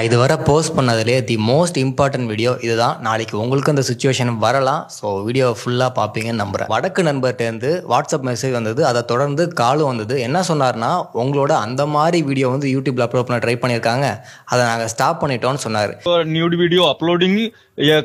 இதுவரை போஸ்ட் பண்ணதுலேயே the most important video இதுதான். நாளைக்கு உங்களுக்கு அந்த சுச்சுவேஷன் வரலாம். ஸோ வீடியோ ஃபுல்லாக பார்ப்பீங்கன்னு நம்புறேன். வடக்கு நண்பர்கிட்டேருந்து வாட்ஸ்அப் மெசேஜ் வந்தது, அதை தொடர்ந்து காலும் வந்தது. என்ன சொன்னார்னா, உங்களோட அந்த மாதிரி வீடியோ வந்து யூடியூப்ல அப்லோட் பண்ண ட்ரை பண்ணியிருக்காங்க, அதை நாங்கள் ஸ்டாப் பண்ணிட்டோம்னு சொன்னார். nude video uploading,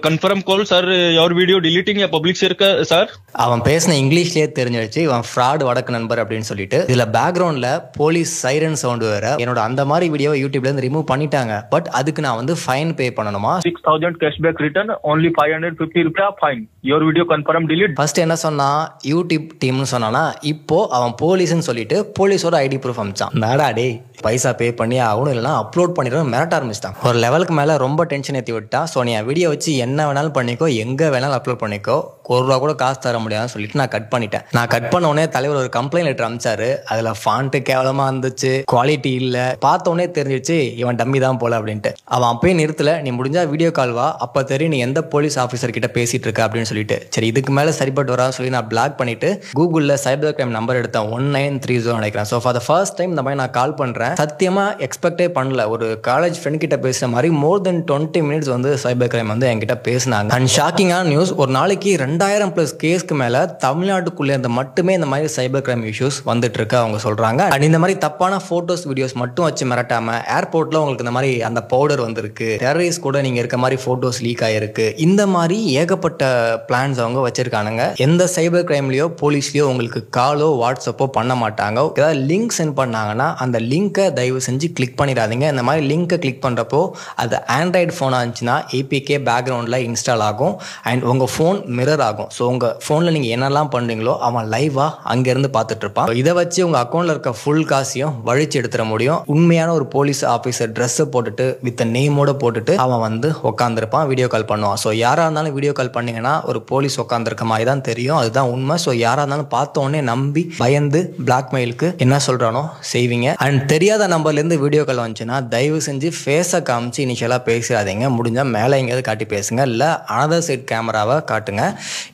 confirm call sir, your video deleting या public share का sir. அவன் பேசின இங்கிலீஷ்லேயே தெரிஞ்சிருச்சு இவன் ஃப்ராட் வடக்கு நண்பர் அப்படின்னு சொல்லிட்டு. இதில் பேக்ரவுண்டில் போலீஸ் சைரன் சவுண்டு வேற. என்னோட அந்த மாதிரி வீடியோ யூடியூப்லேருந்து ரிமூவ் பண்ணிட்டாங்க. பட் அதுக்கு நான் வந்து ஃபைன் பே பண்ணணுமா? 6000 cashback return, only 550 rupees fine. Your video confirm delete. First என்ன சொன்னா, யூடியூப் டீம்னு சொன்னானா, இப்போ அவன் போலீஸ்ன்னு சொல்லிட்டு போலீஸோட ஐடி ப்ரூஃப் அமிச்சான். நாடா டே, பைசா பே பண்ணி ஆகணும், இல்லைனா அப்லோட் பண்ணிடுறோம் மிரட்ட ஆரம்பிச்சிட்டான். ஒரு லெவலுக்கு மேலே ரொம்ப டென்ஷன் ஏற்றி விட்டான். ஸோ நீ வீடியோ வச்சு என்ன வேணாலும் பண்ணிக்கோ, எங்கே வேணாலும் அப்லோட் பண்ணிக்கோ, ₹1 கூட காசு தர முடியாதுன்னு சொல்லிட்டு நான் கட் பண்ணிட்டேன். நான் கட் பண்ண உடனே தலைவர் ஒரு கம்ப்ளைண்ட் லெட்டர் அமிச்சாரு. அதில் ஃபாண்ட்டு கேவலமாக இருந்துச்சு, குவாலிட்டி இல்லை. பார்த்த உடனே தெரிஞ்சிச்சு இவன் டம்மி தான் போல அப்படின்ட்டு. அவன் அப்பயே நிறுத்தல, நீ முடிஞ்சா வீடியோ கால் வா, அப்போ தெரியும் நீ எந்த போலீஸ் ஆஃபீஸர் கிட்ட பேசிட்டு இருக்க அப்படின்னு சொல்லிட்டு. சரி, இதுக்கு மேலே சரிப்பட்டு வரான்னு சொல்லி நான் பிளாக் பண்ணிட்டு கூகுளில் சைபர் கிரைம் நம்பர் எடுத்தேன், 1930 நினைக்கிறேன். So for the first time இந்த மாதிரி நான் கால் பண்ணுறேன். சத்தியமாக எக்ஸ்பெக்டே பண்ணல. ஒரு காலேஜ் ஃப்ரெண்ட் கிட்ட பேசுகிற மாதிரி மோர் தென் 20 மினிட்ஸ் வந்து சைபர் கிரைம் வந்து என்கிட்ட பேசினாங்க. அண்ட் ஷாக்கிங்கான நியூஸ், ஒரு நாளைக்கு 2000+ கேஸ்க்கு மேலே தமிழ்நாட்டுக்குள்ளே இருந்து மட்டுமே இந்த மாதிரி சைபர் கிரைம் இஷ்யூஸ் வந்துட்டு இருக்கு அவங்க சொல்கிறாங்க. அண்ட் இந்த மாதிரி தப்பான ஃபோட்டோஸ் வீடியோஸ் மட்டும் வச்சு மிரட்டாமல், ஏர்போர்ட்டில் உங்களுக்கு இந்த மாதிரி அந்த பவுடர் வந்திருக்கு, டெரரிஸ்ட் கூட நீங்கள் இருக்க மாதிரி ஃபோட்டோஸ் லீக் ஆகிருக்கு, இந்த மாதிரி ஏகப்பட்ட பிளான்ஸ் அவங்க வச்சிருக்கானுங்க. எந்த சைபர் கிரைம்லையோ போலீஸ்லையோ உங்களுக்கு காலோ வாட்ஸ்அப்போ பண்ண மாட்டாங்க. ஏதாவது லிங்க் சென்ட் பண்ணாங்கன்னா அந்த லிங்கை தயவு செஞ்சு கிளிக் பண்ணிடாதீங்க. இந்த மாதிரி லிங்கை கிளிக் பண்ணுறப்போ அது ஆண்ட்ராய்டு ஃபோனாக இருந்துச்சுன்னா ஏபிகே பேக்ரவுண்டில் இன்ஸ்டால் ஆகும் அண்ட் உங்கள் ஃபோன் மிரர் ஆகும். ஸோ உங்கள் ஃபோனில் நீங்கள் என்னெல்லாம் பண்ணுறீங்களோ அவன் லைவாக அங்கேருந்து பார்த்துட்டு இருப்பான். இதை வச்சு உங்கள் அக்கௌண்ட்டில் இருக்க ஃபுல் காசையும் வழிச்சு எடுத்துட முடியும். உண்மையான ஒரு போலீஸ் ஆஃபீஸர் ட்ரெஸ்ஸை போட்டுட்டு வித் நேமோட போட்டுட்டு அவன் வந்து உட்காந்துருப்பான், வீடியோ கால் பண்ணுவான். ஸோ யாராக இருந்தாலும் வீடியோ கால் பண்ணிங்கன்னா ஒரு போலீஸ் உட்காந்துருக்க மாதிரி தான் தெரியும், அதுதான் உண்மை. ஸோ யாராக இருந்தாலும் பார்த்த உடனே நம்பி பயந்து பிளாக்மெயிலுக்கு என்ன சொல்கிறானோ செய்வீங்க. அண்ட் தெரியாத நம்பர்லேருந்து வீடியோ கால் வந்துச்சுன்னா தயவு செஞ்சு ஃபேஸை காமிச்சு இனிஷியலாக பேசிடாதீங்க. முடிஞ்சால் மேலே எங்கேயாவது காட்டி பேசுங்க, இல்லை அனதர் சைட் கேமராவை காட்டுங்க.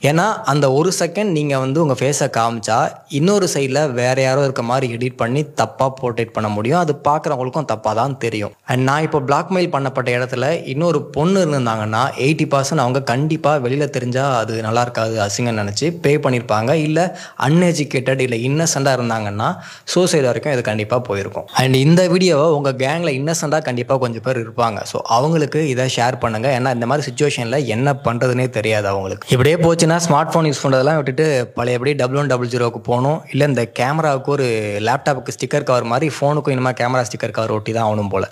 ஏன்னா அந்த ஒரு செகண்ட் நீங்கள் வந்து உங்கள் ஃபேஸை காமிச்சா இன்னொரு சைடில் வேறு யாரோ இருக்க மாதிரி எடிட் பண்ணி தப்பாக போர்ட்ரேட் பண்ண முடியும். அது பார்க்குறவங்களுக்கும் தப்பாக தான் தெரியும். அண்ட் நான் இப்போ பிளாக்மெயில் பண்ணப்பட்ட இடத்துல இன்னொரு பொண்ணு இருந்திருந்தாங்கன்னா 80% அவங்க கண்டிப்பாக வெளியில் தெரிஞ்சால் அது நல்லா இருக்காது, அசிங்கன்னு நினச்சி பே பண்ணியிருப்பாங்க. இல்லை அன்எஜுகேட்டட் இல்லை இன்னசென்ட்டாக இருந்தாங்கன்னா சூசைட் வரைக்கும் இது கண்டிப்பாக போயிருக்கும். அண்ட் இந்த வீடியோவை உங்கள் கேங்கில் இன்னசென்ட்டாக கண்டிப்பாக கொஞ்சம் பேர் இருப்பாங்க. ஸோ அவங்களுக்கு இதை ஷேர் பண்ணுங்கள். ஏன்னா இந்த மாதிரி சுச்சுவேஷனில் என்ன பண்ணுறதுனே தெரியாது அவங்களுக்கு. இப்படியே போச்சுன்னா ஸ்மார்ட் ஃபோன் யூஸ் பண்ணுறதெல்லாம் விட்டுட்டு பழையபடி 1100க்கு போகணும். இல்லை இந்த கேமராவுக்கு ஒரு லேப்டாப்புக்கு ஸ்டிக்கர் கவர் மாதிரி ஃபோனுக்கும் இனிமேல் கேமரா ஸ்டிக்கர் கவர் ஒட்டி தான் ஆகணும் போல்.